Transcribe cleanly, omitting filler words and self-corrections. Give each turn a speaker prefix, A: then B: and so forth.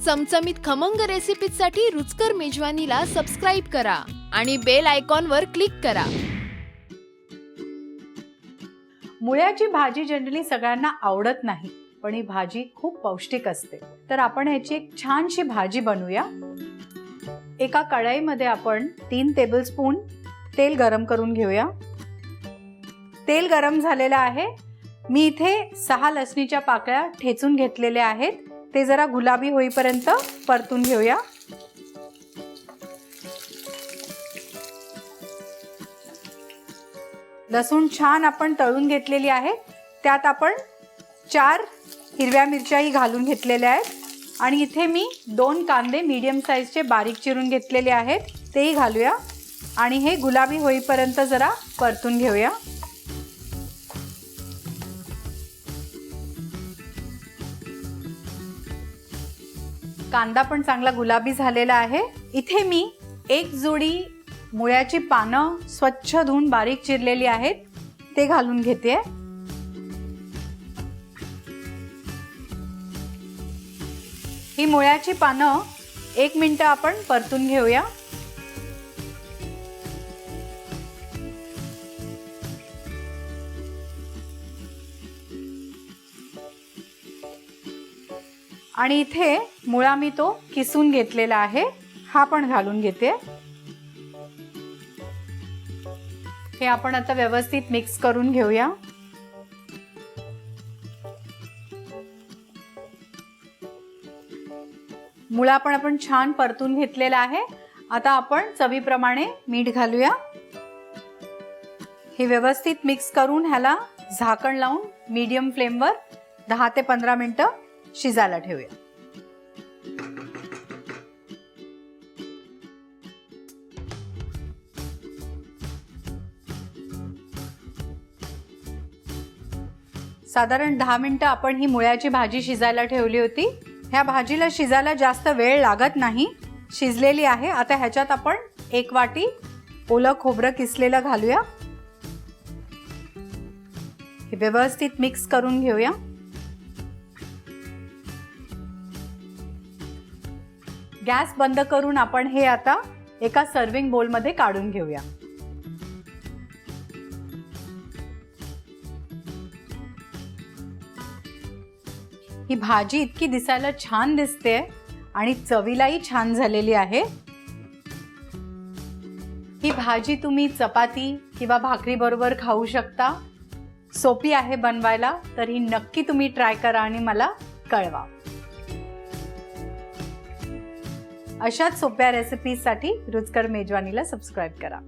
A: चमचमीत खमंग रेसिपीसाठी रुचकर मेजवानीला सबस्क्राइब करा आणि बेल आयकॉनवर क्लिक करा।
B: मुळ्याची भाजी जनरली सगळ्यांना आवडत नाही, पण ही भाजी खूप पौष्टिक असते। तर आपण ह्याची एक छानशी भाजी बनवूया। एका कढईमध्ये आपण 3 टेबलस्पून तेल गरम करून घेऊया। तेल गरम झालेलं आहे। मी इथे 6 लसणीच्या पाकळ्या ठेचून घेतलेल्या आहेत। ते जरा गुलाबी होईपर्यंत परतून घेऊया। लसूण छान आपण तळून घेतलेली आहे। त्यात आपण 4 हिरव्या मिरच्याही घालून घेतलेल्या आहेत आणि इथे मी 2 कांदे मीडियम साइजचे बारीक चिरून घेतलेले आहेत, तेही घालूया आणि हे गुलाबी होईपर्यंत जरा परतून घेऊया। कांदा पण चांगला गुलाबी झालेला आहे। इथे मी 1 जोडी मुळ्याची पानं स्वच्छ धुवून बारीक चिरलेली आहेत, ते घालून घेते। ही मुळ्याची पानं 1 मिनिट आपण परतून घेऊया। आणि इथे मुळा मी तो किसून घेतलेला आहे, हा पण घालून घेते। हे आपण आता व्यवस्थित मिक्स करून घेऊया। मुळा पण आपण छान परतून घेतलेला आहे। आता आपण चवीप्रमाणे मीठ घालूया। हे व्यवस्थित मिक्स करून ह्याला झाकण लावून मीडियम फ्लेमवर 10 ते 15 मिनिटं शिजायला ठेवूया। साधारण 10 मिनिटं आपण ही मुळ्याची भाजी शिजायला ठेवली होती। ह्या भाजीला शिजायला जास्त वेळ लागत नाही, शिजलेली आहे। आता ह्याच्यात आपण 1 वाटी ओलं खोबरं किसलेलं घालूया। हे व्यवस्थित मिक्स करून घेऊया। गॅस बंद करून आपण हे आता एका सर्विंग बोल मध्ये काढून घेऊया। ही भाजी इतकी दिसायला छान दिसते आणि चवीलाही छान झालेली आहे। ही भाजी तुम्ही चपाती किंवा भाकरी बरोबर खाऊ शकता। सोपी आहे बनवायला, तर ही नक्की तुम्ही ट्राय करा आणि मला कळवा। अशाच सोप्या रेसिपीजसाठी रुचकर मेजवानीला सबस्क्राइब करा।